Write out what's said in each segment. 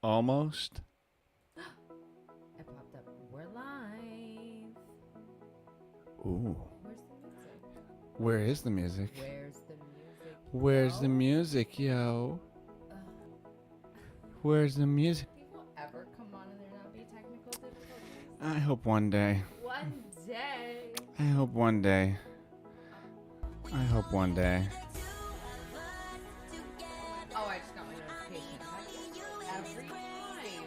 Almost. It popped up. We're live. Ooh. Where's the music? Where is the music? Where's the music? Where's the music, yo? Uh, Where's the music? People ever come on and there not be technical difficulties? I hope one day. One day. I hope one day. I hope one day. Oh, I just got my notification. Every time.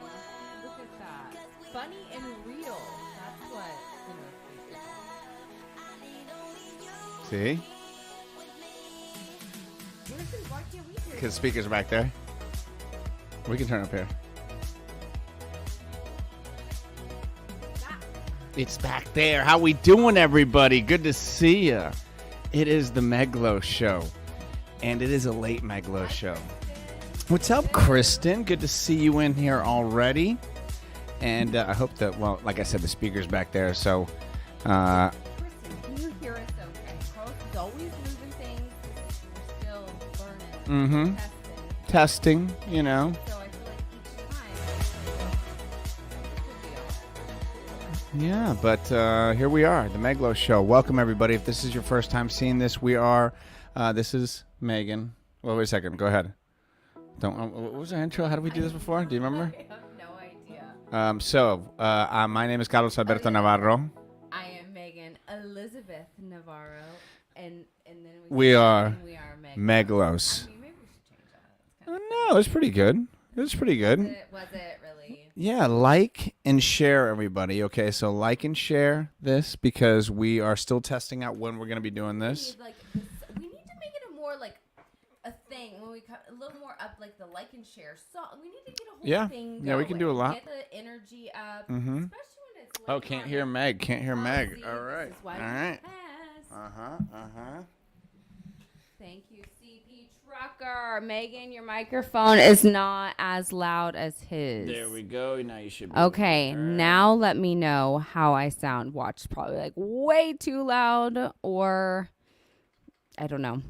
Look at that. Funny and real. That's what the notification is. See? Why can't we hear Because speakers are back there. We can turn up here. that? It's back there. How we doing, everybody? Good to see ya. It is the Meglo Show. And it is a late Meglo Show. What's up, Kristen? Good to see you in here already. And I hope that, well, like I said, the speaker's back there. So, Kristen, can you hear us okay? Carlos is always moving things. We're still learning. testing, you know. So I feel like each time it could be off. Yeah, but here we are, the Meglo Show. Welcome, everybody. If this is your first time seeing this, we are, this is Megan. Well, wait a second. Go ahead. What was our intro? How did we do this before? Do you remember? I have no idea. My name is Carlos Alberto Navarro. I am Megan Elizabeth Navarro, and then We are we are Meglos. Meglos. I mean, maybe we should change that. It's kind No, it was pretty good. It was pretty good. was it really? Yeah, like and share, everybody. Okay, so like and share this because we are still testing out when we're going to be doing this. We need to make it a more like a thing when we a little more up like the like and share. So we need to get a whole Yeah. thing. Yeah, we can do a going. lot. Get the energy up, Mhm. especially when it's. Oh, late can't on hear it. Meg. Can't hear Meg. See, All right. This is why All we right. pass. Uh-huh. Thank you, CP Trucker. Megan, your microphone is not as loud as his. There we go. Now you should be. Okay, All right. now let me know how I sound. Watch, probably like way too loud, or I don't know.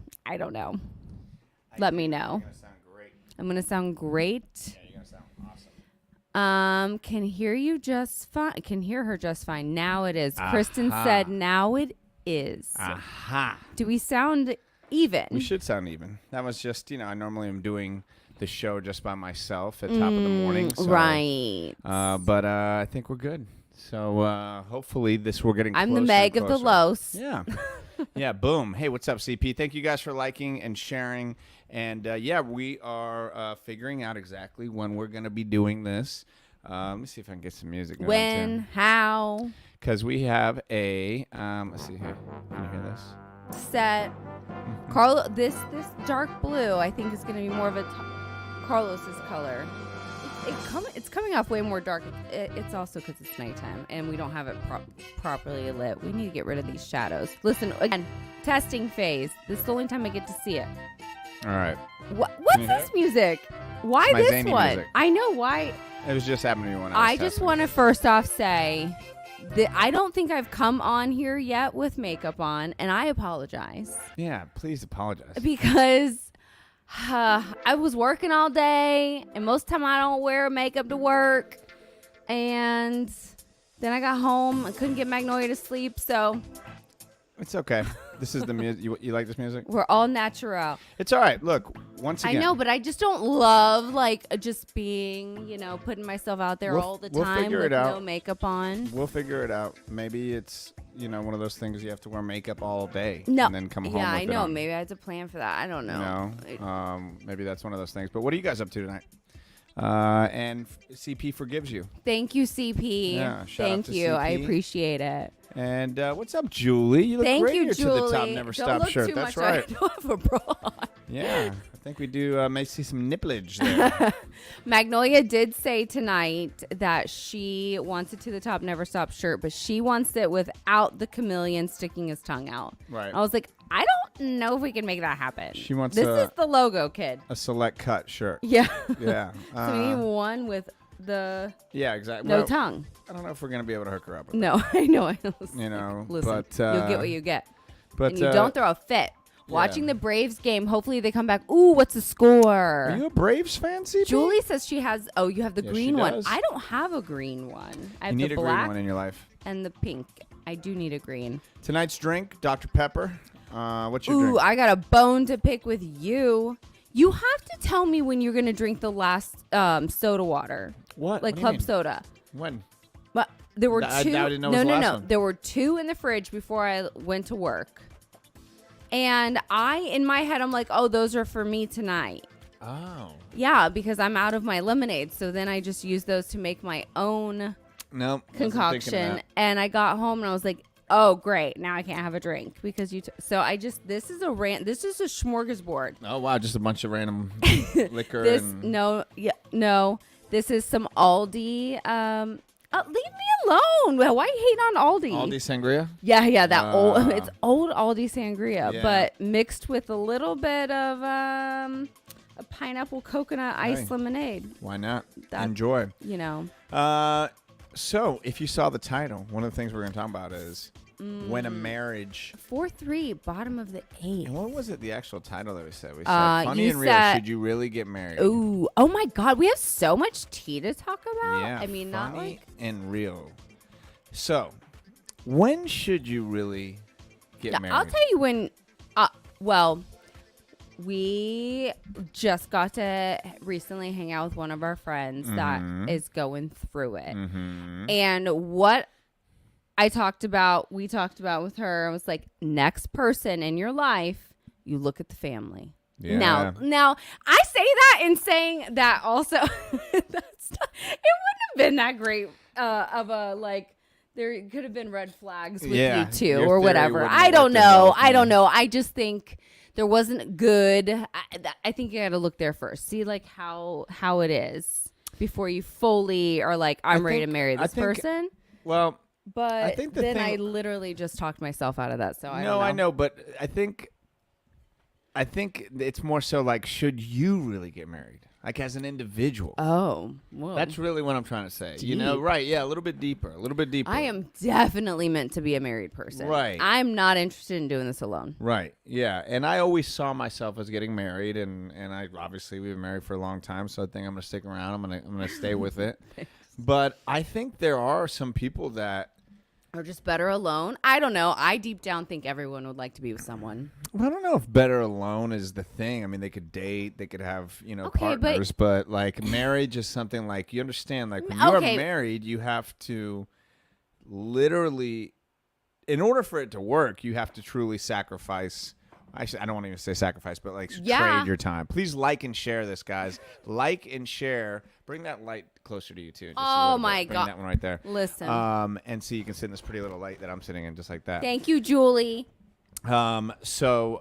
Let me know. You're going to sound great. I'm gonna sound great. Yeah, you're going to sound awesome. Can hear you just fine. Can hear her just fine. Now it is. Kristen Aha. said now it is. Aha. Do we sound even? We should sound even. That was just, I normally am doing the show just by myself at top of the morning. So, Right. But I think we're good. So hopefully we're getting I'm the closer Meg and of the closer. Los. Yeah. Yeah, boom. Hey, what's up, CP? Thank you guys for liking and sharing. And yeah, we are figuring out exactly when we're going to be doing this. Let me see if I can get some music going. When? How? Because we have a, let's see here. Can you hear this? Set. Carlo, this dark blue, I think, is going to be more of a Carlos's color. It's coming off way more dark. It's also because it's nighttime and we don't have it properly lit. We need to get rid of these shadows. Listen, again, testing phase. This is the only time I get to see it. All right. What's you hear this music? Why It's my this zany one? music. I know why. It was just happening to me when I was I just testing. want to first off say that I don't think I've come on here yet with makeup on, and I apologize Yeah, please apologize. because I was working all day, and most of the time I don't wear makeup to work, and then I got home, I couldn't get Magnolia to sleep, so It's okay. This is the music. You like this music? we're all natural. It's all right. Look, once I again. know, but I just don't love just being, putting myself out there We'll- all the we'll time figure with it out. no makeup on. We'll figure it out. Maybe it's, one of those things you have to wear makeup all day. No. And then come home Yeah, with I it know. on. Maybe I had to plan for that. I don't know. Maybe that's one of those things. But what are you guys up to tonight? And CP forgives you. Thank you, CP. Yeah, shout out Thank to you. I CP. appreciate it. And what's up, Julie? You look Thank great you, here Julie. to the Top Never Don't Stop look shirt. too That's much. right. I don't have a bra on. Yeah. I think we do may see some nipplage there. Magnolia did say tonight that she wants it to the Top Never Stop shirt, but she wants it without the chameleon sticking his tongue out. Right. I was like, I don't know if we can make that happen. She wants this a- is the logo, kid. A select cut shirt. Yeah. Yeah. So we need one with the Yeah, exactly. no Well, tongue. I don't know if we're going to be able to hook her up with No, I know. You know, Listen, but, you'll get what you get. But And you don't throw a fit. Watching the Braves game. Hopefully they come back. Ooh, what's the score? Are you a Braves fan, CP? Julie says she has. Oh, you have the Yes, green she one. does. I don't have a green one. I have You need the a green black one in your life. and the pink. I do need a green. Tonight's drink, Dr. Pepper. What's your Ooh, drink? I got a bone to pick with you. You have to tell me when you're gonna drink the last soda water, What? like What do you club mean? soda. When? But there were I two. didn't know it was the no, last no. one. There were two in the fridge before I went to work, and in my head, I'm like, oh, those are for me tonight. Oh. Yeah, because I'm out of my lemonade. So then I just use those to make my own No. concoction. And I got home and I was like, oh, great. Now I can't have a drink because you. So this is a this is a smorgasbord. Oh wow, just a bunch of random liquor This and no. This is some Aldi. Leave me alone. Why are you hating on Aldi? Aldi sangria. Yeah, that old. It's old Aldi sangria, Yeah. but mixed with a little bit of a pineapple coconut ice Hey. lemonade. Why not? That- Enjoy. You know. So if you saw the title, one of the things we're going to talk about is when a marriage. 4-3, bottom of the 8th. And what was it? The actual title that we said. We said you funny and real. said- Should you really get married? Ooh, oh my God, we have so much tea to talk about. Yeah. I mean, funny not like and real. So, when should you really get married? I'll tell you when. Well, we just got to recently hang out with one of our friends that is going through it, and what we talked about with her was like, next person in your life, you look at the family. Yeah. Now I say that in saying that also, it wouldn't have been that great of a like. There could have been red flags with Yeah, you too, your or theory whatever. wouldn't I have don't worked at all know. with I don't me. know. I just think there wasn't good. I think you got to look there first. See like how it is before you fully are like, I'm ready to marry this person. Well, But I think the then thing- I literally just talked myself out of that. So I don't know. I know, but I think it's more so like, should you really get married? Like as an individual. Oh, well. That's really what I'm trying to say. You know, Deep. right? Yeah, a little bit deeper. I am definitely meant to be a married person. Right. I'm not interested in doing this alone. Right. Yeah. And I always saw myself as getting married, and I obviously we've been married for a long time, so I think I'm gonna stick around. I'm gonna stay with it. But I think there are some people that. Or just better alone. I don't know. I deep down think everyone would like to be with someone. Well, I don't know if better alone is the thing. I mean, they could date, they could have, Okay, but- partners, but like marriage is something like you understand. Like when you are Okay. married, you have to literally, in order for it to work, you have to truly sacrifice. Actually, I don't want to even say sacrifice, but like Yeah. trade your time. Please like and share this, guys. Like and share. Bring that light closer to you too. Just a Oh little bit. my Bring God. that one right there. Listen. And so you can sit in this pretty little light that I'm sitting in, just like that. Thank you, Julie. So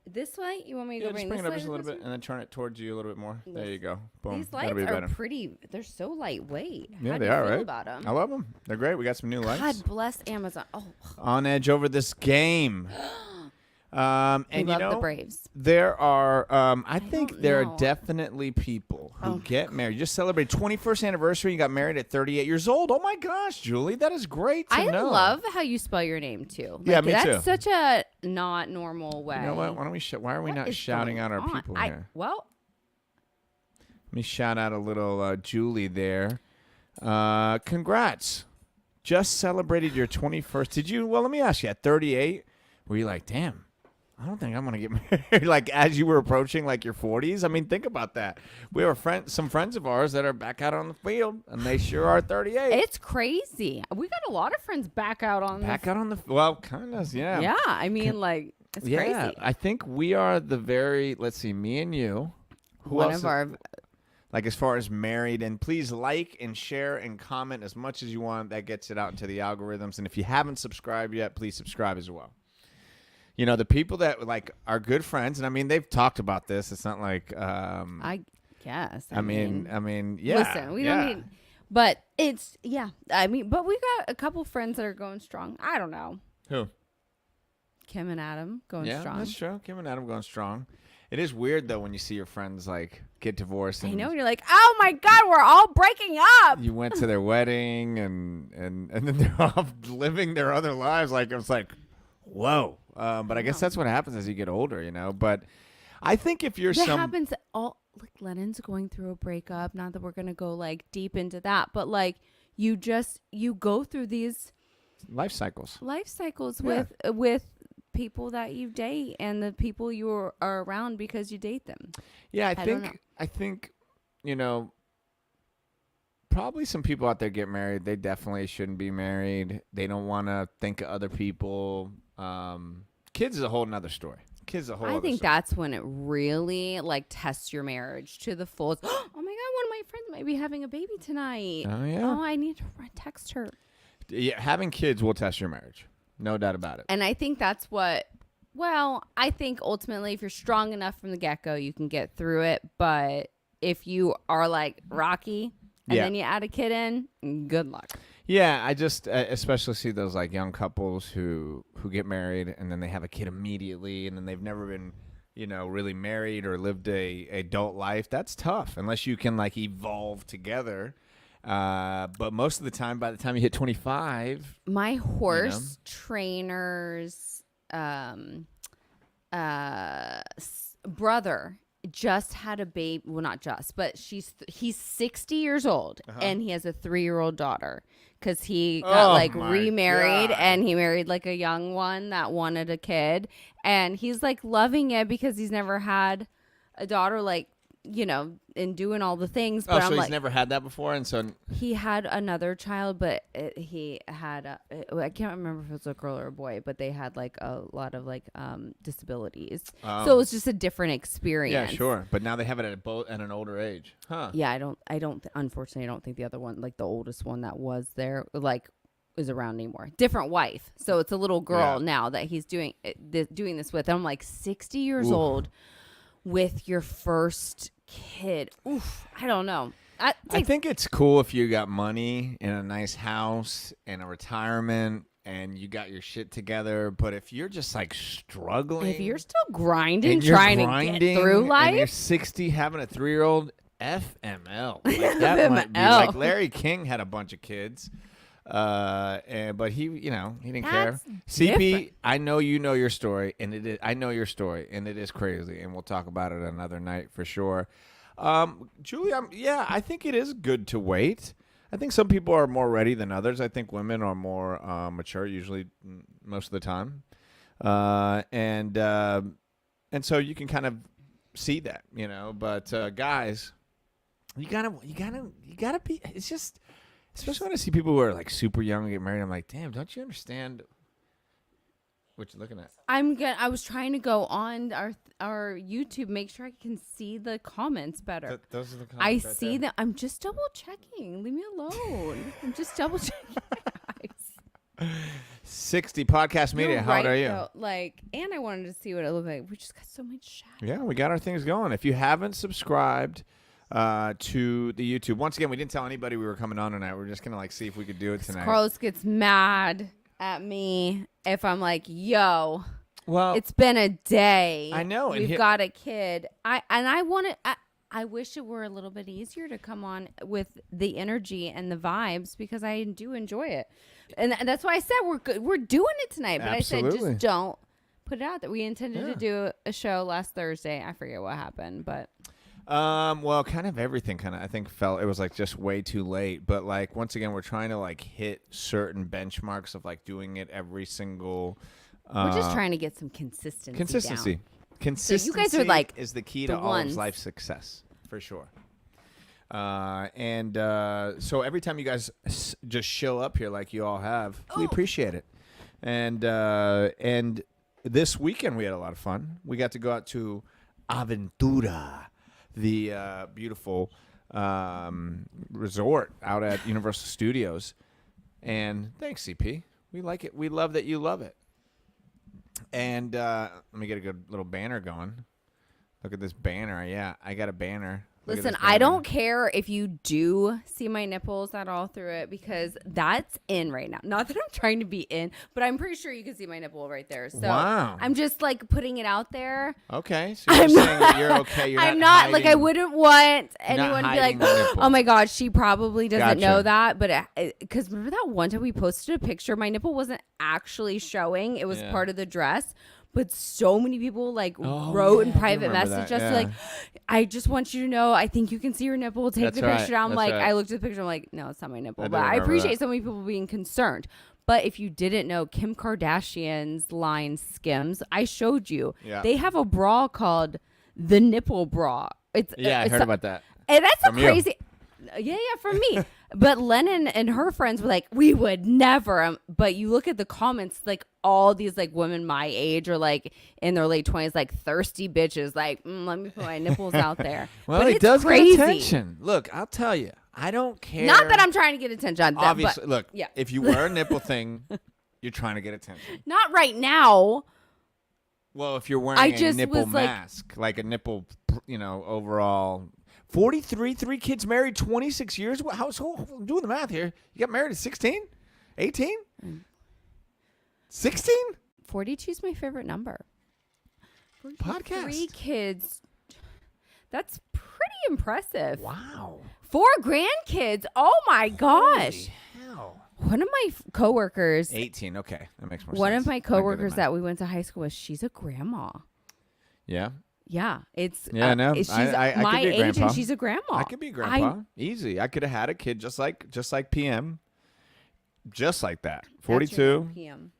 This light? You want me to yeah, go just bring bring this it up light just a or little this bit and then turn it towards you a little bit more. There you go. Boom. one? These That'll lights be are better. pretty. They're so lightweight. Yeah, How they do you are, feel right? about them? I love them. They're great. We got some new lights. God bless Amazon. Oh, On edge over this game. And we you love know, the Braves. there are, I think don't there are know. definitely people who Oh, get married. You just celebrated 21st anniversary. You got married at 38 years old. Oh my gosh, Julie, that is great to I know. love how you spell your name too. Yeah, me that's too. such a not normal way. You know what? Why don't we? Why are we What not is shouting going out our on? people here? Well, Let me shout out a little Julie there. Congrats. Just celebrated your 21st. Did you? Well, let me ask you. At 38, were you like, damn, I don't think I'm going to get married? Like, as you were approaching, like, your 40s? I mean, think about that. We have some friends of ours that are back out on the field, and they sure are 38. it's crazy. We got a lot of friends back out on Back out on the well, kind of, yeah. Yeah, I mean, like it's Yeah, crazy. I think we are the very, let's see, me and you. Who One else of our like as far as married, and please like and share and comment as much as you want. That gets it out into the algorithms. And if you haven't subscribed yet, please subscribe as well. You know, the people that like are good friends, and I mean, they've talked about this. It's not like, I guess. I mean, yeah. listen, we don't need, but it's yeah. I mean, but we got a couple friends that are going strong. I don't know. Who? Kim and Adam going Yeah, strong. that's true. Kim and Adam going strong. It is weird though when you see your friends like get divorced. I And know. You're like, oh my God, we're all breaking up. you went to their wedding and then they're off living their other lives. Like it's like, whoa, But I guess know. that's what happens as you get older, you know. But I think if you're That some happens all like Lennon's going through a breakup. Not that we're gonna go like deep into that, but like you go through these life cycles. life cycles Yeah. with people that you date and the people you are around because you date them. Yeah, I don't know. I think, you know, probably some people out there get married. They definitely shouldn't be married. They don't want to think of other people. Kids is a whole nother story. Kids is a whole. I other think story. that's when it really like tests your marriage to the fullest. Oh my god, one of my friends might be having a baby tonight. Oh yeah. Oh, I need to text her. Yeah, having kids will test your marriage. No doubt about it. And I think that's what. Well, I think ultimately, if you're strong enough from the get go, you can get through it. But if you are like Rocky and Yeah. then you add a kid in, good luck. Yeah, I just especially see those like young couples who get married and then they have a kid immediately and then they've never been, you know, really married or lived a adult life. That's tough unless you can like evolve together. But most of the time, by the time you hit 25, My horse trainer's brother just had a baby. Well, not just, but he's 60 years old and he has a 3-year-old daughter because he got Oh like my remarried God. and he married like a young one that wanted a kid, and he's like loving it because he's never had a daughter, like, you know, and doing all the things. But so I'm he's like, never had that before, and so he had another child, but he had I can't remember if it was a girl or a boy, but they had like a lot of like disabilities, so it was just a different experience. yeah, sure. But now they have it at an older age, huh? Yeah, unfortunately, I don't think the other one, like the oldest one that was there, like is around anymore. Different wife, so it's a little girl Yeah. now that he's doing this with. And I'm like 60 years Oof. old with your first kid. Oof, I don't know. I think it's cool if you got money and a nice house and a retirement and you got your shit together. But if you're just like struggling, if you're still grinding, and you're trying to grinding get through and life, you're 60 having a 3-year-old, FML. Like, that might be FML. like Larry King had a bunch of kids. But he didn't care. That's CP, different. I know you know your story, and it is. I know your story, and it is crazy, and we'll talk about it another night for sure. Julie, I think it is good to wait. I think some people are more ready than others. I think women are more mature, usually most of the time, and so you can kind of see that, you know. But guys, you gotta be. It's just. Especially when I see people who are like super young and get married, I'm like, damn, don't you understand what you're looking at? I was trying to go on our YouTube, make sure I can see the comments better. Those are the comments. I right see there. them. I'm just double checking. Leave me alone. I'm just double checking. Guys. 60 Podcast Media. You're How old right, are you? though. Like, and I wanted to see what it looked like. We just got so much chat. Yeah, we got our things going. If you haven't subscribed to the YouTube, once again, we didn't tell anybody we were coming on tonight. We're just gonna like see if we could do it tonight. Carlos gets mad at me if I'm like, yo, Well, it's been a day. I know, and We've got a kid. I wish it were a little bit easier to come on with the energy and the vibes because I do enjoy it. And that's why I said we're good. We're doing it tonight. But I said Absolutely. just don't put it out there. We intended to do a show last Thursday. I forget what happened, but well, kind of everything I think felt it was like just way too late. But like once again, we're trying to like hit certain benchmarks of like doing it every single. we're just trying to get some consistency. Consistency. Down. Consistency. So you guys are like is the key the to all of ones. life success for sure. And so every time you guys just show up here like you all have, we appreciate it. And this weekend we had a lot of fun. We got to go out to Aventura, the beautiful resort out at Universal Studios. And thanks, CP. We like it. We love that you love it. And let me get a good little banner going. Look at this banner. Yeah, I got a banner. Look at Listen, this I baby. don't care if you do see my nipples at all through it because that's in right now. Not that I'm trying to be in, but I'm pretty sure you can see my nipple right there. So Wow. I'm just like putting it out there. Okay, so you're saying that you're okay. You're I'm not like I hiding- wouldn't want anyone to be hiding like, the nipple. oh my God, she probably doesn't Gotcha. know that. But because remember that one time we posted a picture, my nipple wasn't actually showing. It was Yeah. part of the dress. But so many people like Oh, wrote yeah, in I do private remember message that, us yeah. like, I just want you to know, I think you can see your nipple. Take That's the right, picture down. I'm that's like, right. I looked at the picture. I'm like, no, it's not my nipple. I do But I remember appreciate that. so many people being concerned. But if you didn't know, Kim Kardashian's line Skims, I showed you. Yeah. They have a bra called the nipple bra. It's Yeah, I it's heard about that. and that's From a you. crazy. Yeah, from me. But Lennon and her friends were like, we would never. But you look at the comments, like all these like women my age or like in their late 20s, like thirsty bitches, like let me put my nipples out there. Well, but it it's does crazy. get attention. Look, I'll tell you, I don't care. Not that I'm trying to get attention on that, Obviously, but look, yeah. if you wear a nipple thing, you're trying to get attention. not right now. Well, if you're wearing I a just nipple was like- mask, like a nipple, overall. 43, 3 kids married, 26 years. I'm doing the math here. You got married at 16? 18? 16? 42 is my favorite number. 3 Podcast. kids. That's pretty impressive. Wow. 4 grandkids. Oh my gosh. Holy hell. One of my coworkers, 18. Okay. That makes more sense. one of I'm my good at coworkers math. that we went to high school with, she's a grandma. Yeah. Yeah, it's Yeah, no, she's I could my be a age grandpa. and she's a grandma. I could be a grandpa. Easy. I could have had a kid just like PM. Just like that. 42. PM.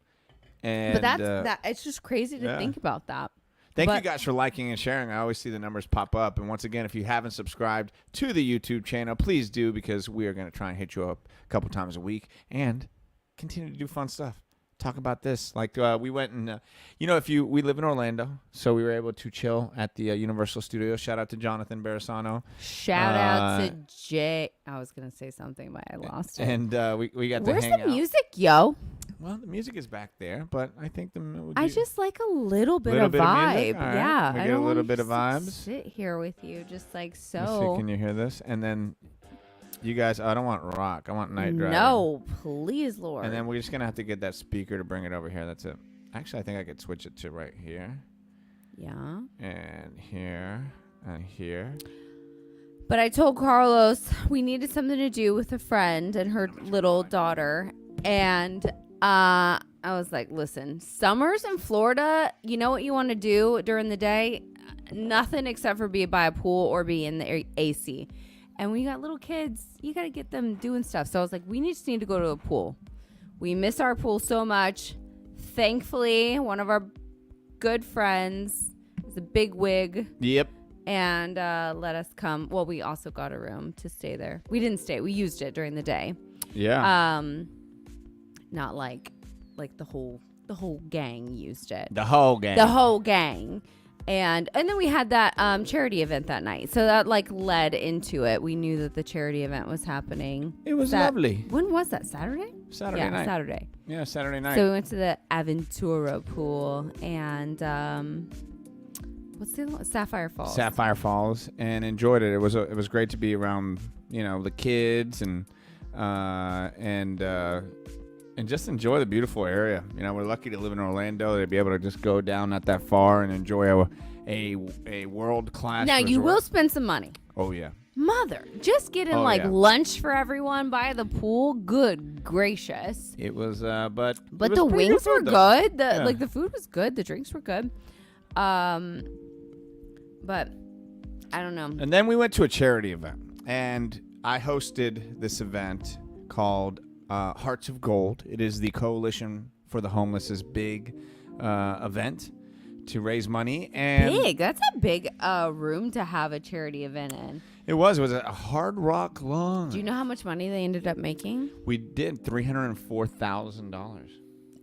And But that it's just crazy to yeah. think about that. Thank you But- guys for liking and sharing. I always see the numbers pop up. And once again, if you haven't subscribed to the YouTube channel, please do, because we are going to try and hit you up a couple times a week and continue to do fun stuff. Talk about this. Like we went and, we live in Orlando, so we were able to chill at the Universal Studios. Shout out to Jonathan Barisano. Shout out to Jay. I was gonna say something, but I lost it. And we got to Where's hang the out. music, yo? Well, the music is back there, but I think I just like a little bit Little of bit of vibe. music? All right. Yeah, We I get a don't little wanna bit of just, like, vibes. sit here with you, just like Let's see, so. can you hear this? And then you guys, I don't want rock. I want Night Driver. No, please, Lord. And then we're just going to have to get that speaker to bring it over here. That's it. Actually, I think I could switch it to right here yeah. and here and here. But I told Carlos we needed something to do with a friend and her little daughter. And I was like, listen, summers in Florida, you know what you want to do during the day? Nothing except for be by a pool or be in the AC. And when you got little kids, you got to get them doing stuff. So I was like, we just need to go to a pool. We miss our pool so much. Thankfully, one of our good friends is a big wig Yep. and let us come. Well, we also got a room to stay there. We didn't stay. We used it during the day. Yeah. Not like the whole gang used it. the whole game. The whole gang. And then we had that charity event that night. So that like led into it. We knew that the charity event was happening. It was lovely. When was that? Saturday? Saturday night. Saturday. Yeah, Saturday night. So we went to the Aventura pool and what's the other one? Sapphire Falls. Sapphire Falls, and enjoyed it. It was great to be around, the kids and just enjoy the beautiful area. We're lucky to live in Orlando. To be able to just go down not that far and enjoy a world class. Now you will spend some money. Oh yeah. Mother, just getting yeah. lunch for everyone by the pool. Good gracious. It was, but But it was the pretty wings were food, though. good. Yeah. The food was good. The drinks were good. But I don't know. And then we went to a charity event, and I hosted this event called Hearts of Gold. It is the Coalition for the Homeless's big event to raise money. And Big. That's a big room to have a charity event in. It was a Hard Rock Lawn. Do you know how much money they ended up making? We did $304,000.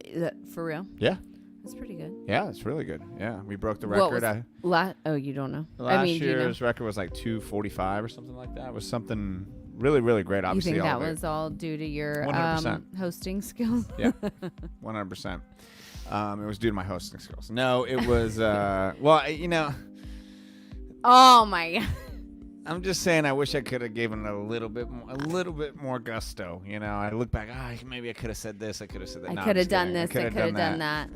Is that for real? Yeah. That's pretty good. Yeah, it's really good. Yeah, we broke the What record. was oh, you don't know. Last do you know? year's record was like 245 or something like that. It was something really, really great. You Obviously, think that all of it. was all due to your 100%. hosting skills? Yeah, 100%. It was due to my hosting skills. No, it was. Well, Oh my god. I'm just saying. I wish I could have given it a little bit more gusto. You know, I look back. Maybe I could have said this. I could have said that. I No, could I'm have just done kidding. this. I could have done that.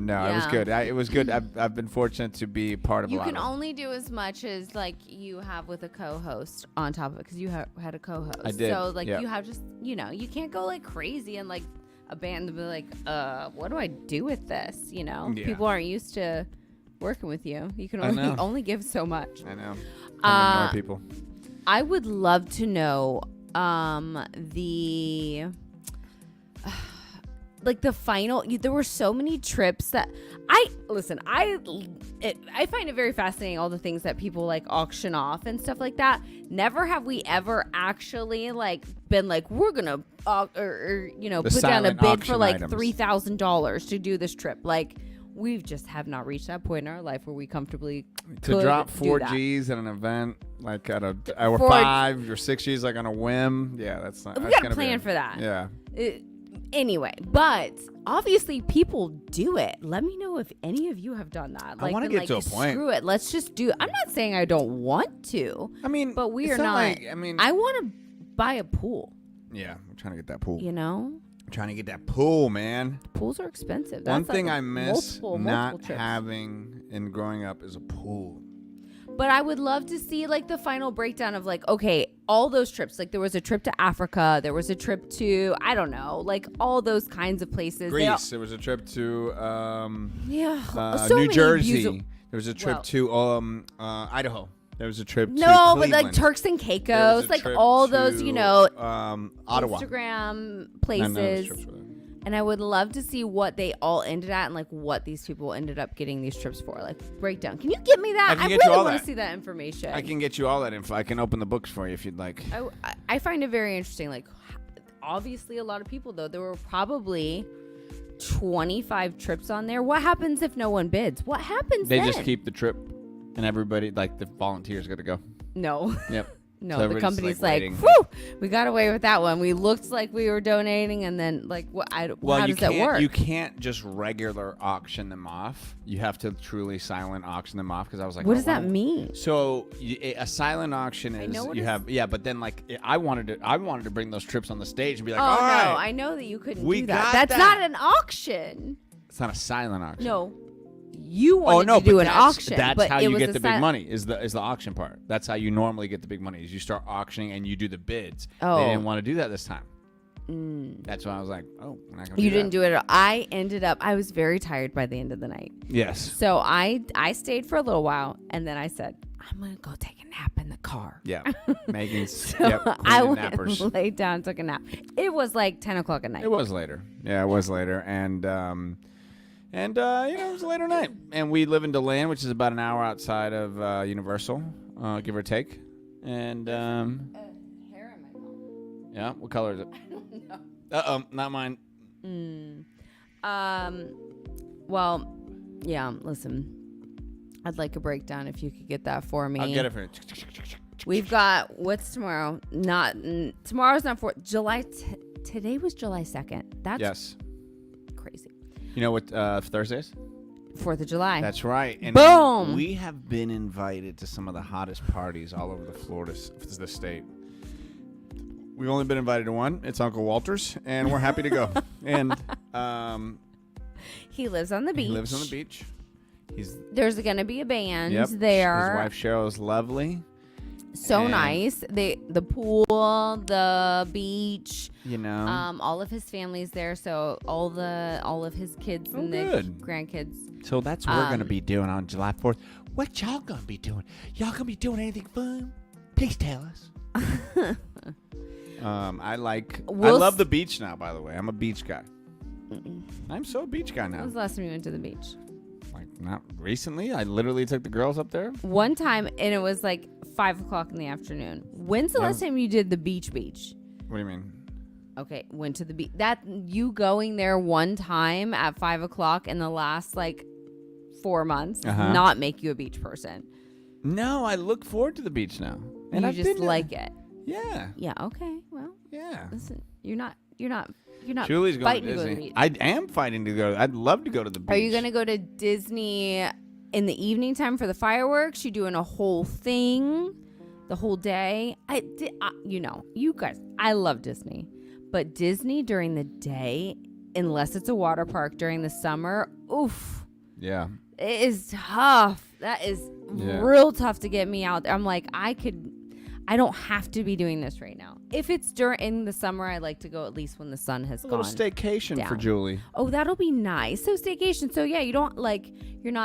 No, it was Yeah. good. It was good. I've been fortunate to be part of a You lot can of it. only do as much as like you have with a co-host on top of it because you had a co-host. I did, So like yeah. you have just you can't go like crazy and like a band to be like, what do I do with this? You know, Yeah. people aren't used to working with you. You can I only know. only give so much. I know. I'm Uh, people. I would love to know the like the final. There were so many trips that I find it very fascinating, all the things that people like auction off and stuff like that. Never have we ever actually like been like, we're gonna The put down a silent bid auction for like items. $3,000 to do this trip. Like we just have not reached that point in our life where we comfortably To could drop do 4 that. Gs at an event, like at a or 4 5 or 6 Gs, like on a whim. Yeah, that's not. We that's got gonna to be plan for that. Yeah. Anyway, but obviously people do it. Let me know if any of you have done that. I wanna been get to a point. Screw it. Let's just do it. I'm not saying I don't want to, I mean, but we it's are not. Like, I mean, I want to buy a pool, yeah, I'm trying to get that pool. you know? I'm trying to get that pool, man. Pools are expensive. One That's thing like I miss multiple not trips. having in growing up is a pool. But I would love to see like the final breakdown of like, okay, all those trips. Like there was a trip to Africa. There was a trip to, I don't know, like all those kinds of places. They all- Greece. There was a trip to yeah. so New many Jersey. beautiful- There was a trip Well- to Idaho. There was a trip to No, but like Cleveland. Turks and There was Caicos, a like trip all those, to, Ottawa. Instagram None of those places. trips were there. And I would love to see what they all ended at and like what these people ended up getting these trips for. Like breakdown. Can you give me that? I can get you really all want that. to see that information. I can get you all that info. I can open the books for you if you'd like. I find it very interesting. Like obviously a lot of people though, there were probably 25 trips on there. What happens if no one bids? What happens They then? just keep the trip, and everybody, like the volunteers, got to go. No. Yep. No, So the everybody's, company's like, like, waiting. whew, we got away with that one. We looked like we were donating, and then like, what? How you does that can't. work? You can't just regular auction them off. You have to truly silent auction them off. Because I was like, what oh, does that wow. mean? So a silent auction I is know what you it have but then like I wanted to bring those trips on the stage and be like, Oh all no, right, I know that you couldn't we do that. got That's that. not an auction. it's not a silent auction. No, you Oh wanted no, to do but an that's, auction. that's but how it you was get a the big sil- money. Is the auction part? That's how you normally get the big money. Is you start auctioning and you do the bids. Oh. They didn't want to do that this time. That's why I was like, oh, we're not gonna You do didn't that. do it. I was very tired by the end of the night. Yes. So I stayed for a little while, and then I said, I'm gonna go take a nap in the car. Yeah. Megan's. So yep. I queen of went nappers. and laid down, took a nap. It was like 10 o'clock at night. It was later. Yeah, it was later, and it was a later night, and we live in DeLand, which is about an hour outside of Universal, give or take, and Hair in my mouth. yeah, what color is it? Not mine. Well, yeah. Listen, I'd like a breakdown if you could get that for me. I'll get it for you. We've got what's tomorrow? Tomorrow's not July. Today was July 2nd. That's Yes. crazy. You know what Thursday is? 4th of July. That's right. And Boom! We have been invited to some of the hottest parties all over the state. We've only been invited to one. It's Uncle Walter's, and we're happy to go. And He lives on the beach. he lives on the beach. There's going to be a band Yep. there. His wife Cheryl's lovely. So and- nice. The pool, the beach. You know. All of his family's there, so all of his kids Oh, and the good. grandkids. So that's what we're going to be doing on July 4th. What y'all going to be doing? Y'all going to be doing anything fun? Please tell us. I love the beach now, by the way. I'm a beach guy. I'm so a beach guy When now. was the last time you went to the beach? Like, not recently. I literally took the girls up there. One time, and it was like 5 o'clock in the afternoon. When's the last time you did the beach? What do you mean? Okay, went to the beach. That you going there one time at 5 o'clock in the last like 4 months does Uh-huh. not make you a beach person. No, I look forward to the beach now. And You I've just been there. like it. Yeah. Yeah. Okay. Well, Yeah. listen, you're not Julie's going fighting to to go to Disney. the beach. I am fighting to go. I'd love to go to the beach. Are you gonna go to Disney in the evening time for the fireworks? You doing a whole thing? the whole day. You guys, I love Disney, but Disney during the day, unless it's a water park during the summer, oof. Yeah. It is tough. That is real tough to get me out there. I'm like, I don't have to be doing this right now. If it's during the summer, I like to go at least when the sun has gone. A little staycation down. for Julie. Oh, that'll be nice. So staycation. So yeah, you're not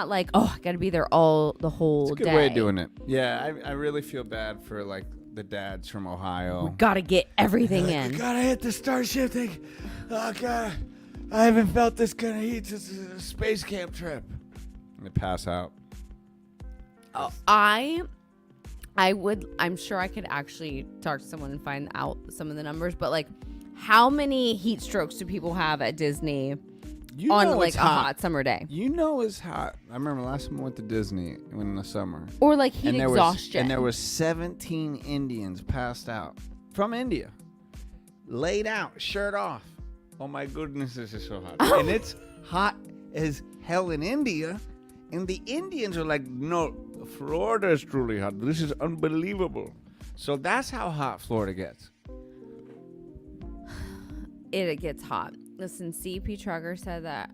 like, oh, I got to be there the whole day. It's a good way of doing it. Yeah, I really feel bad for like the dads from Ohio. We got to get everything in. Gotta hit the Starship thing. Oh God, I haven't felt this kind of heat since a space camp trip. And they pass out. Oh, I'm sure I could actually talk to someone and find out some of the numbers, but like, how many heat strokes do people have at Disney on like a hot summer day? You know it's hot. I remember last time I went to Disney in the summer. Or like heat exhaustion. And there was 17 Indians passed out from India. Laid out, shirt off. Oh my goodness, this is so hot. Oh. And it's hot as hell in India. And the Indians are like, no, Florida is truly hot. This is unbelievable. So that's how hot Florida gets. It gets hot. Listen, CP Trucker said that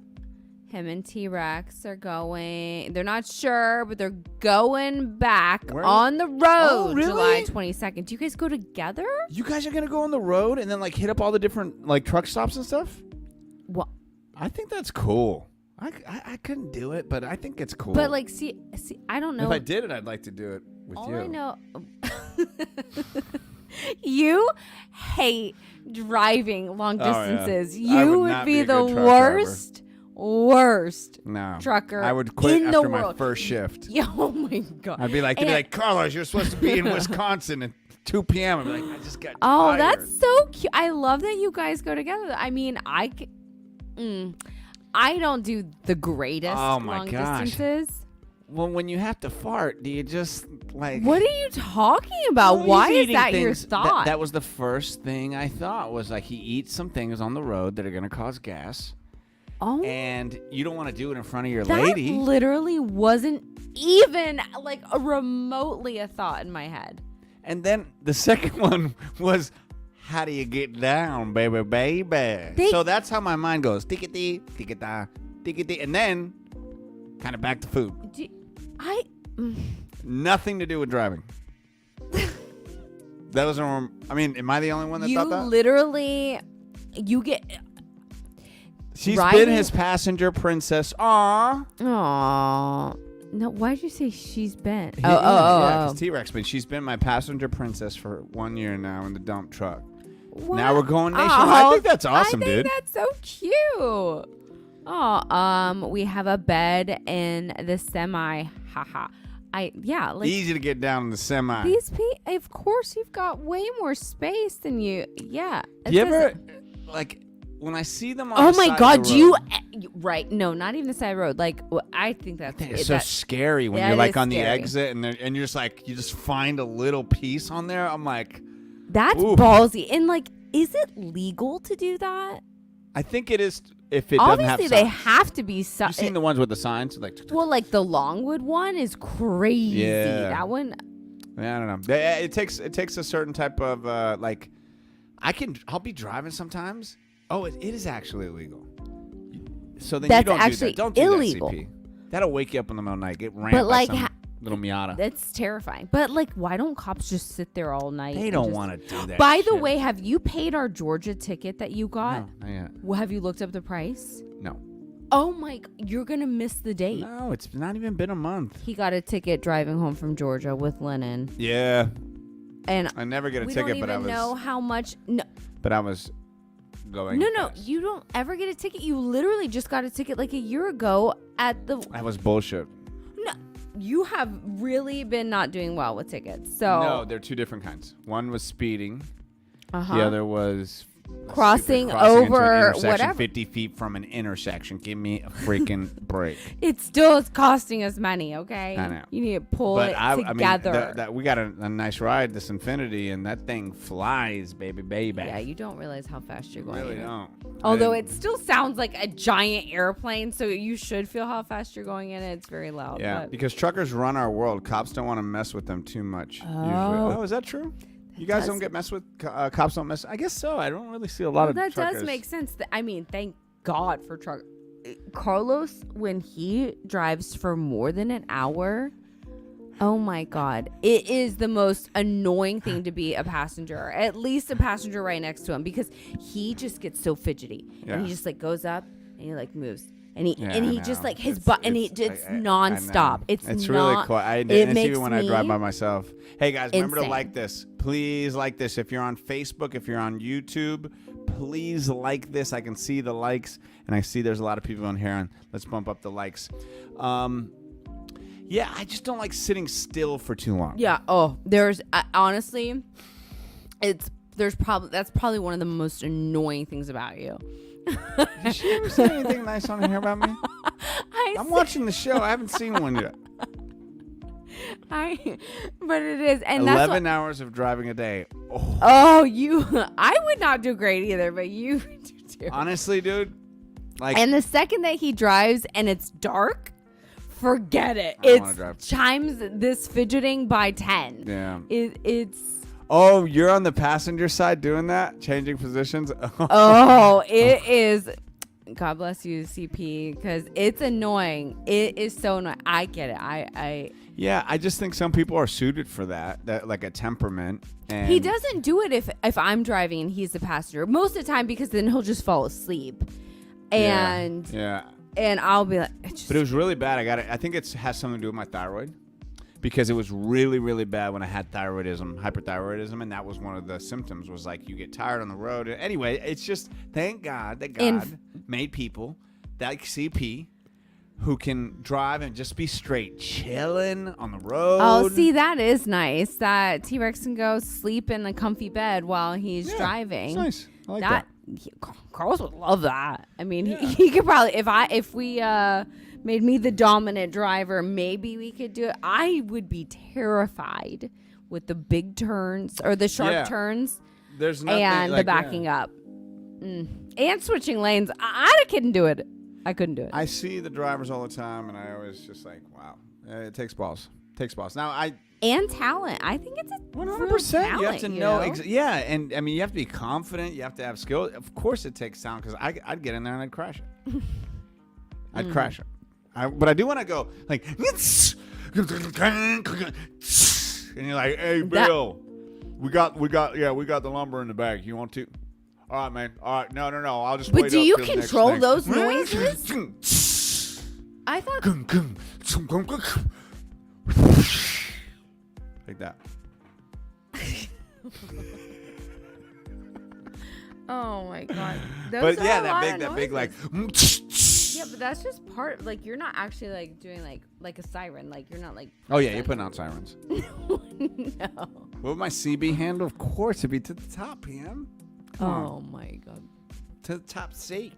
him and T-Rex are going. They're not sure, but they're going back on the road. Oh, really? July 22nd. Do you guys go together? You guys are going to go on the road and then like hit up all the different like truck stops and stuff? What? I think that's cool. I couldn't do it, but I think it's cool. But like, see, I don't know. If I did it, I'd like to do it with All you. I know, you hate driving long distances. Yeah. You would be the worst No. trucker. I would quit in after the my world. first shift. Yeah, oh my God. I'd be like, Carlos, you're supposed to be in Wisconsin at 2 p.m. I'd be like, I just got Oh, tired. that's so cute. I love that you guys go together. I mean, I don't do the greatest long distances. Well, when you have to fart, do you just like... What are you talking about? Why is that your thought? That was the first thing I thought was like he eats some things on the road that are going to cause gas. Oh. And you don't want to do it in front of your That lady. literally wasn't even like remotely a thought in my head. And then the second one was, how do you get down, baby? So that's how my mind goes. Tickety, ticketa, tickety. And then kind of back to food. Nothing to do with driving. That was, I mean, am I the only one that thought that? You literally, you get... She's been his passenger princess. Aww. No, why did you say she's been? Yeah, because T-Rex, she's been my passenger princess for 1 year now in the dump truck. What? Now we're going nationwide. I think that's awesome, dude. I think that's so cute. Oh, we have a bed in the semi. Haha. Easy to get down in the semi. Of course, you've got way more space than you. Yeah. You ever, like, when I see them on oh the my side God, of the road, right? No, not even the side road. Like, I think it's so scary when you're like on the exit and you're just like, you just find a little piece on there. I'm like, that's ballsy. And like, is it legal to do that? I think it is. If it doesn't have obviously signs. They have to be. You've seen the ones with the signs, like. Well, like the Longwood one is crazy. Yeah. That one. Yeah, I don't know. It takes a certain type of like. I'll be driving sometimes. Oh, it is actually illegal. So then that's you don't actually do that. Don't do illegal. That, CP. That'll wake you up in the middle of the night. Get ran but by like, some little Miata. That's terrifying. But like, why don't cops just sit there all night? They don't want to do that. By the way, have you paid our Georgia ticket that you got? No, not yet. Well, have you looked up the price? No. Oh my! You're gonna miss the date. No, it's not even been a month. He got a ticket driving home from Georgia with Lennon. Yeah. And I never get a ticket, but I was. We don't even know how much. No. But I was going. No, you don't ever get a ticket. You literally just got a ticket like a year ago at the. That was bullshit. No, you have really been not doing well with tickets. So no, they're two different kinds. One was speeding. The other was crossing Crossing into an over intersection whatever. 50 feet from an intersection. Give me a freaking break. It still is costing us money, okay? I know. You need to pull But it I mean, together. we got a nice ride, this Infinity, and that thing flies, baby. Yeah, you don't realize how fast you're going. Really don't. Although And- it still sounds like a giant airplane, so you should feel how fast you're going in it. It's very loud. Yeah, but because truckers run our world. Cops don't want to mess with them too much. Usually. Oh, is that true? You guys does- don't get messed with? Cops don't mess? I guess so. I don't really see a lot of that truckers. does make sense. I mean, thank God for truck. Carlos, when he drives for more than an hour, oh my God, it is the most annoying thing to be a passenger. At least a passenger right next to him, because he just gets so fidgety, and he just like goes up and he like moves. And he I just know. like his butt, and it's nonstop. It's really not, cool. it It's makes even when I drive me by myself. Hey guys, remember to insane. like this. Please like this. If you're on Facebook, if you're on YouTube, please like this. I can see the likes, and I see there's a lot of people on here. And let's bump up the likes. Yeah, I just don't like sitting still for too long. Yeah. Oh, there's honestly, that's probably one of the most annoying things about you. Did she ever say anything nice on here about me? I'm watching the show. I haven't seen one yet. But it is, and 11 hours of driving a day. Oh. I would not do great either, but you do too. Honestly, dude, like, And the second that he drives and it's dark, forget it. I don't wanna drive. It's chimes this fidgeting by 10. yeah. It's Oh, you're on the passenger side doing that, changing positions. it is. God bless you, CP, because it's annoying. It is so annoying. I get it. Yeah, I just think some people are suited for that like a temperament. And He doesn't do it if I'm driving and he's the passenger most of the time, because then he'll just fall asleep, and yeah. and I'll be like, But it was really bad. I think it has something to do with my thyroid, because it was really, really bad when I had hyperthyroidism, and that was one of the symptoms. Was like you get tired on the road. Anyway, it's just thank God that God made people like CP who can drive and just be straight chilling on the road. Oh, see, that is nice. That T-Rex can go sleep in a comfy bed while he's driving. It's nice. I like that. Carlos would love that. I mean, he could probably, if we made me the dominant driver, maybe we could do it. I would be terrified with the big turns or the sharp turns. There's nothing and like, the backing up. And switching lanes. I couldn't do it. I couldn't do it. I see the drivers all the time, and I always just like, wow, it takes balls. Now, and talent. I think it's a 100%. You have to know. know? Yeah, and I mean, you have to be confident. You have to have skill. Of course, it takes talent, because I'd get in there and I'd crash it. I'd crash it. But I do want to go like, and you're like, hey, Bill, we got the lumber in the bag. You want to? All right, man. All right, no. I'll just. But wait do up you till the next control thing. those noises? I thought. Like that. Oh my God. Those But are yeah, a that lot big, of that big, like. Yeah, but that's just part. Like, you're not actually like doing like a siren. Like, you're not like. Oh yeah, you're putting out sirens. No. What would my CB handle? Of course, it'd be to the top, PM. Come on. Oh my God. To the top C.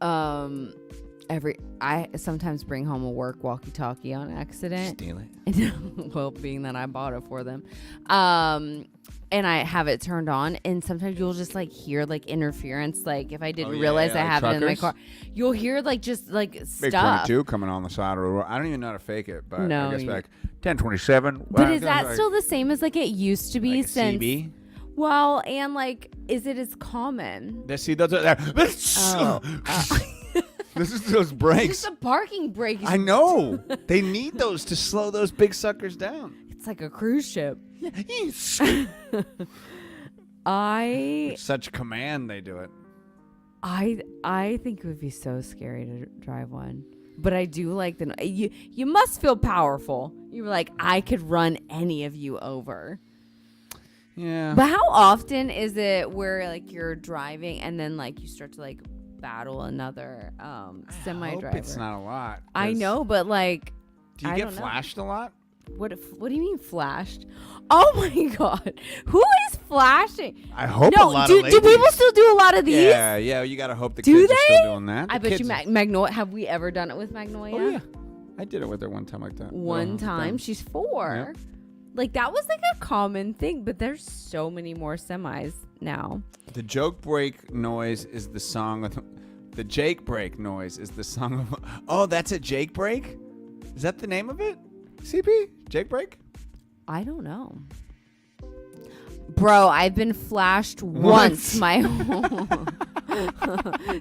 I sometimes bring home a work walkie-talkie on accident. Steal it. Well, being that I bought it for them, and I have it turned on, and sometimes you'll just like hear like interference, like if I didn't realize I like have it in my car, truckers? you'll hear like just like Big stuff. 22 coming on the side of the road. I don't even know how to fake it, but No, I guess you- like 1027. But is that still the same as like it used to be like a since? CB? Well, and like, is it as common? Let's see, those are there. Oh, This is those brakes. just a parking brake. I know. They need those to slow those big suckers down. It's like a cruise ship. Such command they do it. I think it would be so scary to drive one. But I do like you must feel powerful. You're like, I could run any of you over. Yeah. But how often is it where like you're driving and then like you start to like battle another semi driver? It's not a lot. I 'cause- know, but like, Do you I get don't know. flashed a lot What do you mean flashed? Oh my god. Who is flashing? I hope No, a lot do of ladies. people still do a lot of these? Yeah, you gotta hope the Do kids are they? still doing that. I The bet you kids- Magnolia. Have we ever done it with Magnolia? Oh yeah, I did it with her one time like that. One Well, time. done. She's 4. Yep. Like that was like a common thing, but there's so many more semis now. The joke break noise is the song of the Jake break noise is the song of. Oh, that's a Jake break. Is that the name of it? CP Jake break. I don't know. Bro, I've been flashed once my whole.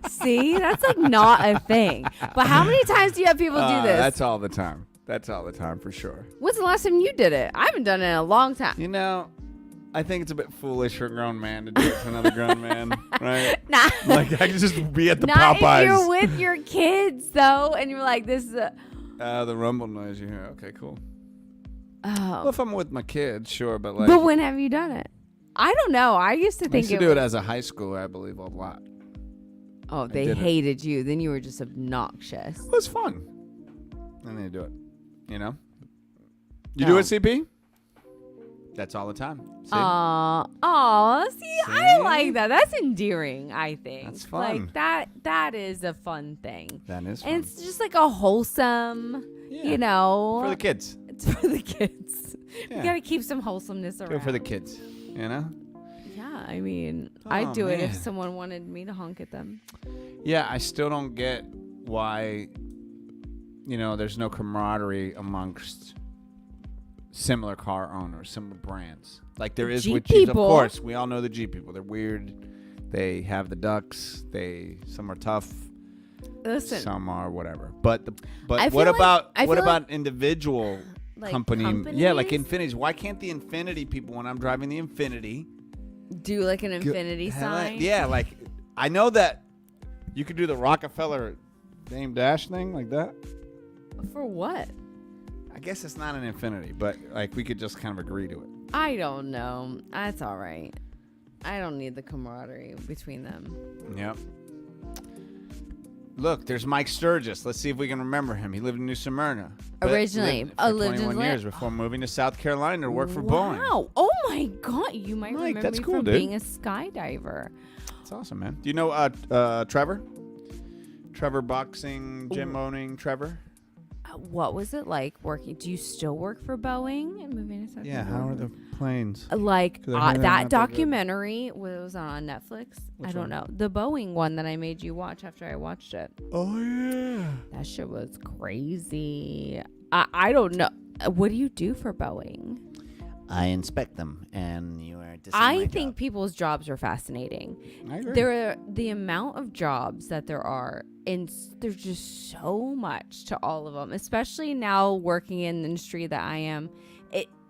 See, that's like not a thing. But how many times do you have people do this? That's all the time. That's all the time for sure. When's the last time you did it? I haven't done it in a long time. You know, I think it's a bit foolish for a grown man to do it to another grown man, right? Nah. Like I could just be at the Not Popeyes. if you're with your kids though, and you're like, this is a. The rumble noise you hear. Okay, cool. Well, Oh. if I'm with my kids, sure, but like. But when have you done it? I don't know. I used to I think used to do it as a high schooler, I believe, a lot. Oh, they did it. hated you. Then you were just obnoxious. It was fun. And they do it. You know? You No. do it, CP? That's all the time. See? Aw, see, I See? like that. That's endearing, I think. That's fun. Like that is a fun thing. That is fun. And it's just like a wholesome, Yeah. you know. For the kids. It's for the kids. Yeah. You gotta keep some wholesomeness around. Do it for the kids. You know? Yeah, I mean, Oh, I'd do it if man. someone wanted me to honk at them. Yeah, I still don't get why, you know, there's no camaraderie amongst similar car owners, similar brands. Like there is Jeep with Jeeps. Of people. course, we all know the Jeep people. They're weird. They have the ducks. Some are tough. Listen, Some are whatever. But I what feel about I what feel about individual like company? Yeah, like companies Infinities. Why can't the Infinity people, when I'm driving the Infinity, do like an infinity Hell, sign. Yeah, like I know that you could do the Rockefeller name dash thing like that. For what? I guess it's not an Infinity, but like we could just kind of agree to it. I don't know. That's all right. I don't need the camaraderie between them. Yep. Look, there's Mike Sturgis. Let's see if we can remember him. He lived in New Smyrna. but Originally, lived for lived in 21 years Atlanta. before moving to South Carolina to work for Boeing. Wow. Oh my God. You might Mike, remember that's me cool, from dude. being a skydiver. That's awesome, man. Do you know Trevor? Trevor boxing, gym owning Trevor? What was it like working? Do you still work for Boeing and moving to South Yeah, Carolina? how are the planes? Like 'Cause I heard they're not that that good. documentary was on Netflix. Which I don't one? know. The Boeing one that I made you watch after I watched it. Oh, yeah. That shit was crazy. I don't know. What do you do for Boeing? I inspect them, and you are to see I my think job. people's jobs are fascinating. I agree. There are the amount of jobs that there are, and there's just so much to all of them. Especially now working in the industry that I am,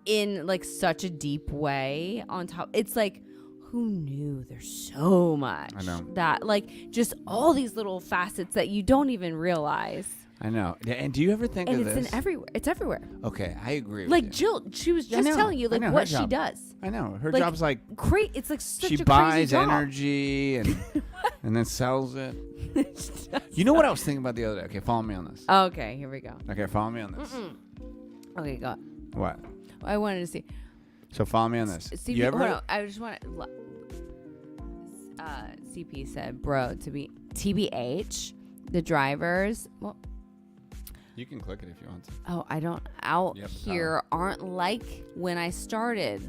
in like such a deep way. On top, it's like, who knew? There's so much. I know. That like just all these little facets that you don't even realize. I know. Yeah, and do you ever think And of it's this? in everywhere. It's everywhere. Okay, I agree with Like you. Jill, she was Yeah, I just know. telling you I like know, her what she job. does. I know. Her Like, job's like Great. It's like such she a crazy buys job. energy and and then sells it. You know what I was thinking about the other day? Okay, follow me on this. Okay, here we go. Okay, follow me on this. Okay, go. What? I wanted to see. So follow me on this. CP, You ever? hold on. I just want to. CP said, "Bro, to be TBH, the drivers. Well, You can click it if you want to. oh, I don't out You have the here aren't like when I started.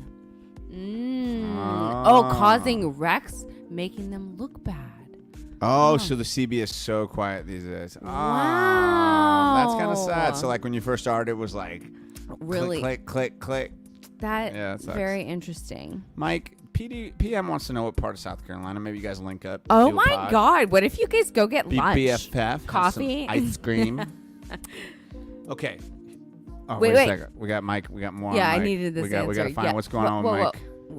Ah. Oh, causing wrecks, making them look bad. Oh, Oh. so the CB is so quiet these days. Oh, Wow. that's kind of sad. So like when you first started, it was like Really, click, click, click, click. that Yeah, it sucks. very interesting. Mike, PM wants to know what part of South Carolina. Maybe you guys link up. Oh do a my pod. God! What if you guys go get Be lunch? BFF. have some Coffee? ice cream. Okay. Oh, Wait, wait, wait. a second. We got Mike. We got more. Yeah, on I Mike. needed this We got to answer. find Yeah. what's going on with Whoa, whoa.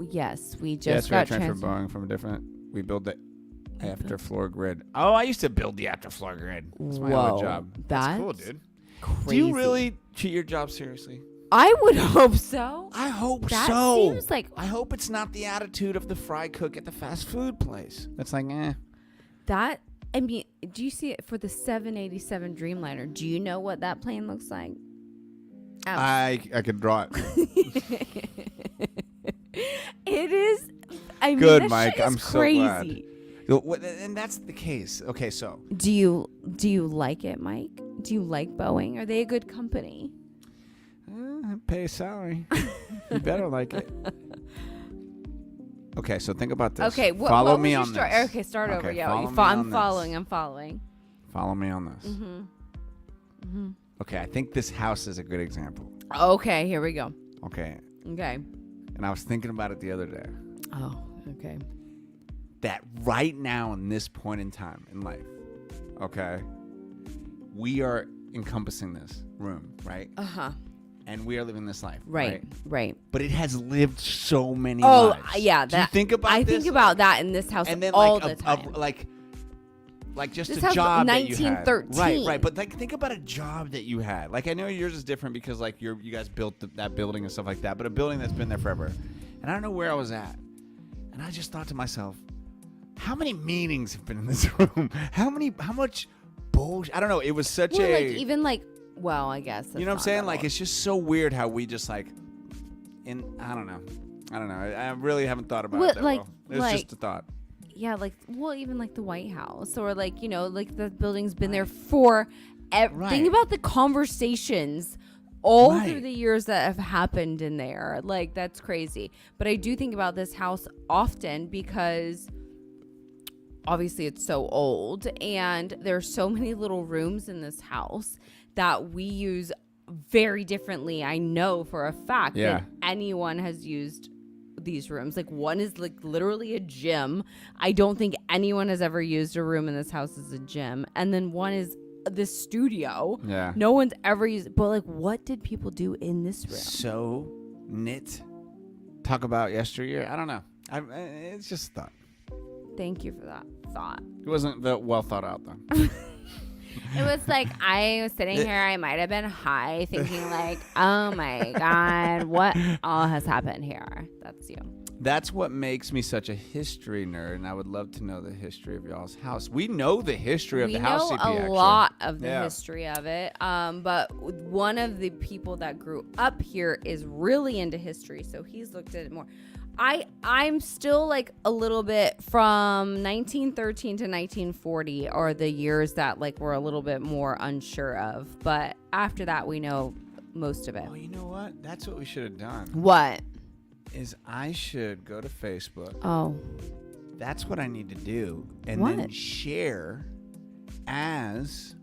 Mike. Yes, we Yes, just we got got transferred transferred. Boeing from a different. We build the after floor grid. Oh, I used to build the after floor grid. That's my other Whoa, job. That's cool, that's dude. Crazy. Do you really treat your job seriously? I would hope so. I hope That so. seems like I hope it's not the attitude of the fry cook at the fast food place. That's like, eh. that. I mean, do you see it for the 787 Dreamliner? Do you know what that plane looks like? I could draw it. It is. I mean, Good, that Mike. shit is I'm crazy. so glad. And that's the case. Okay, so Do you like it, Mike? Do you like Boeing? Are they a good company? pay a salary. You better like it. Okay, so think about this. Okay, follow what me was on your this. Okay, start over. Yeah, follow me on I'm this. following. I'm following. Follow me on this. Mm-hmm. Okay, I think this house is a good example. Okay, here we go. Okay, Okay. and I was thinking about it the other day. Oh, okay. That right now in this point in time in life, okay, we are encompassing this room, right? Uh-huh. And we are living this life, Right. But it has lived so many Oh, lives. yeah. Do you think about I this? think about that in this house And then all like the time. like just This a house, job that you had. 1913. Right. But like think about a job that you had. Like I know yours is different because like you guys built that building and stuff like that. But a building that's been there forever. And I don't know where I was at. And I just thought to myself, how many meetings have been in this room? How much bullshit? I don't know. It was such Well, a like even like, well, I guess. you know what I'm saying? Like it's just so weird how we just like, I don't know. I really haven't thought about Well, it that like- well. It was like- just a thought. Yeah, like, well, even like the White House or like, like the building's been there for. Right. Think about the conversations all Right. through the years that have happened in there. Like, that's crazy. But I do think about this house often because obviously it's so old and there's so many little rooms in this house that we use very differently. I know for a fact Yeah. that anyone has used these rooms. Like one is like literally a gym. I don't think anyone has ever used a room in this house as a gym. And then one is this studio. Yeah. No one's ever used. But like, what did people do in this room? So knit. Talk about yesteryear. I don't know. It's just a thought. Thank you for that thought. It wasn't well thought out though. It was like I was sitting here. I might have been high, thinking like, "Oh my god, what all has happened here?" That's you. That's what makes me such a history nerd, and I would love to know the history of y'all's house. We know the history of the house. We know CP, a actually. lot of the Yeah. history of it. But one of the people that grew up here is really into history, so he's looked at it more. I'm still like a little bit from 1913 to 1940 are the years that like we're a little bit more unsure of. But after that, we know most of it. Oh, you know what? That's what we should have done. What? Is I should go to Facebook. Oh. That's what I need to do, and What? then share as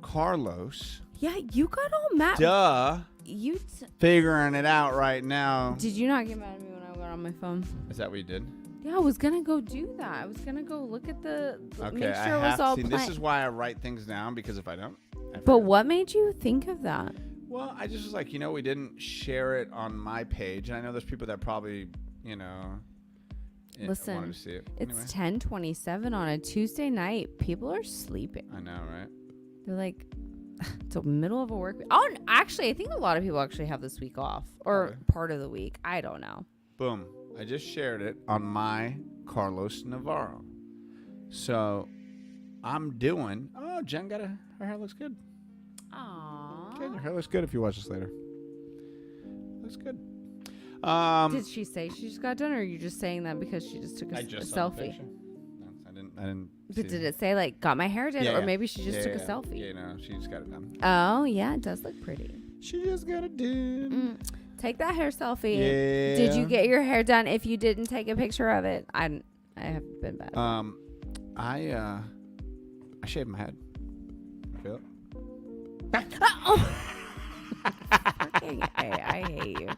Carlos. Yeah, you got all mad. Duh. You Figuring it out right now. did you not get mad at me when I got on my phone? Is that what you did? Yeah, I was gonna go do that. I was gonna go look at the Okay, make I sure it was have all to. This plain. is why I write things down, because if I don't, I But forget. what made you think of that? Well, I just was like, we didn't share it on my page, and I know there's people that probably, Listen, wanted to see it. It's Anyway, 10:27 on a Tuesday night. People are sleeping. I know, right? They're like, it's the middle of a work week. Oh, actually, I think a lot of people actually have this week off or Probably. part of the week. I don't know. Boom. I just shared it on my Carlos Navarro. So I'm doing. Oh, Jen got her hair looks good. Aww. Okay, her hair looks good if you watch this later. Looks good. Did she say she just got done, or are you just saying that because she just took a, I a just saw the selfie? picture. No, I didn't. But did it say like got my hair done, Yeah, or yeah. maybe she just took a Yeah. selfie? Yeah, no, she just got it done. Oh yeah, it does look pretty. She just got it done. Take that hair selfie. Yeah. Did you get your hair done? If you didn't take a picture of it, I have been bad. I shaved my head. Feel it? I hate you.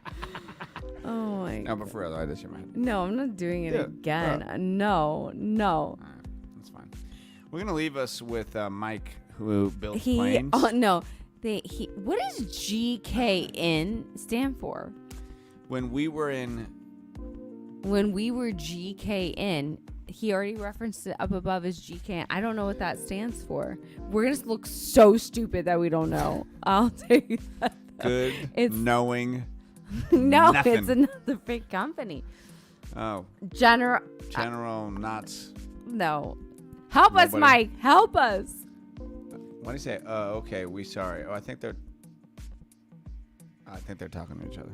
Oh my. No, but for real, I did shave my head. No, I'm not doing it Yeah. again. No. All right, that's fine. We're gonna leave us with Mike, who built He. planes. Oh no. What does GKN stand for? When we were in, When we were GKN, he already referenced it up above as GKN. I don't know what that stands for. We're gonna look so stupid that we don't know. I'll tell you that. good It's- knowing. No, Nothing. it's another fake company. Oh, General. General Knots. No. Help us, Nobody. Mike. Help us. What do you say? Oh, okay. We sorry. Oh, I think they're. I think they're talking to each other.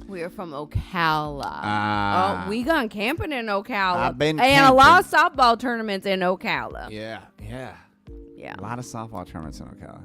We are from Ocala. Ah. We gone camping in Ocala. I've been and a lot of softball tournaments in Ocala. Yeah. Yeah. A lot of softball tournaments in Ocala.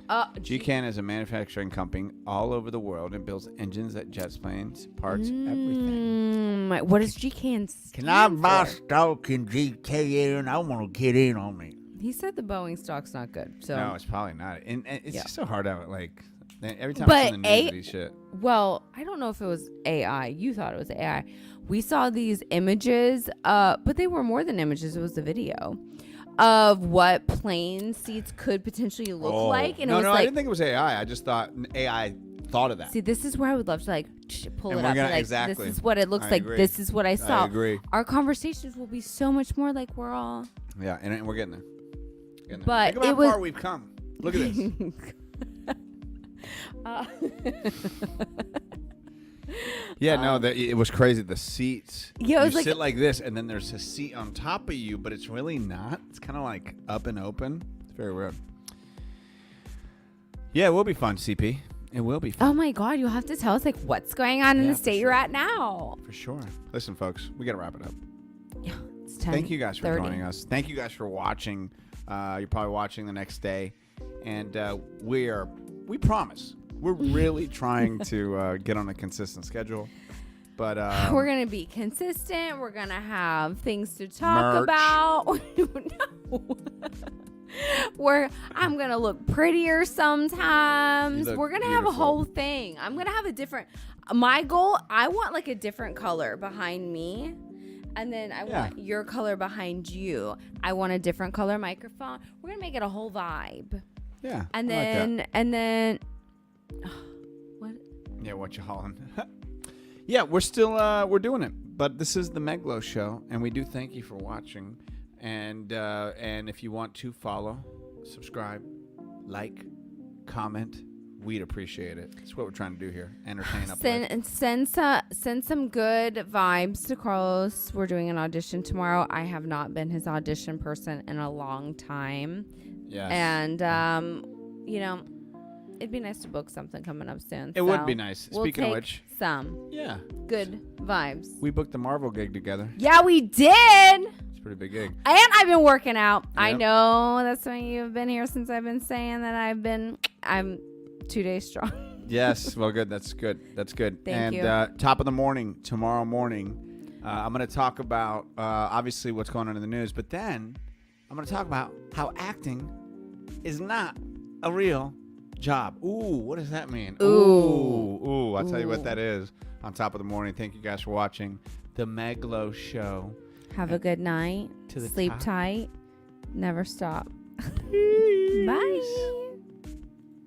GCAN GCAN is a manufacturing company all over the world and builds engines that jets, planes, parts, everything. What does GCAN stand Can I buy for? stock in GKN? I want to get in on it. He said the Boeing stock's not good. So No, it's probably not. And it's Yeah. just so hard out. Like every time But it's in the news, these shit. Well, I don't know if it was AI. You thought it was AI. We saw these images, but they were more than images. It was a video of what plane seats could potentially look like. And no, it was I like, didn't think it was AI. I just thought AI thought of that. see, this is where I would love to pull And it we're up. gonna- and, like, exactly. This is what it looks I like. agree. This is what I saw. I agree. Our conversations will be so much more like we're all. Yeah, and we're getting there. Getting there. But Think about it how was- far we've come. Look at this. Yeah, no, it was crazy. The seats. Yeah, it was you like- sit like this, and then there's a seat on top of you, but it's really not. It's kind of like up and open. It's very weird. Yeah, it will be fun, CP. It will be fun. Oh my God, you'll have to tell us like what's going on in Yeah, the for state sure. you're at now. For sure. Listen, folks, we got to wrap it up. Yeah, it's 10. Thank you guys for joining us. Thank you guys for watching. You're probably watching the next day, and we promise we're really trying to get on a consistent schedule. But We're gonna be consistent. We're gonna have things to talk Merch. about. No. I'm gonna look prettier sometimes. You look We're gonna have a beautiful. whole thing. I'm gonna have a different. My goal. I want like a different color behind me, and then I want your color behind you. I want a different color microphone. We're gonna make it a whole vibe. yeah, And I like that. then what? Yeah, what you hauling? Yeah, we're still we're doing it, but this is the Meglo Show, and we do thank you for watching. And if you want to follow, subscribe, like, comment, we'd appreciate it. That's what we're trying to do here. Entertain, uplift. Send some good vibes to Carlos. We're doing an audition tomorrow. I have not been his audition person in a long time. Yes. And it'd be nice to book something coming up soon. It would be nice. We'll Speaking of take which, some yeah, good vibes. we booked the Marvel gig together. Yeah, we did. It's a pretty big gig. And I've been working out. I Yep. know that's why you've been here since I've been saying that I'm 2 days strong. Yes, well, good. That's good. That's good. Thank you. Top of the morning, tomorrow morning, I'm going to talk about, obviously, what's going on in the news, but then I'm going to talk about how acting is not a real job. Ooh, what does that mean? Ooh, I'll tell you what that is on top of the morning. Thank you guys for watching the Meglo Show. Have a good night. To the Sleep top. tight. Never stop. Peace. Bye.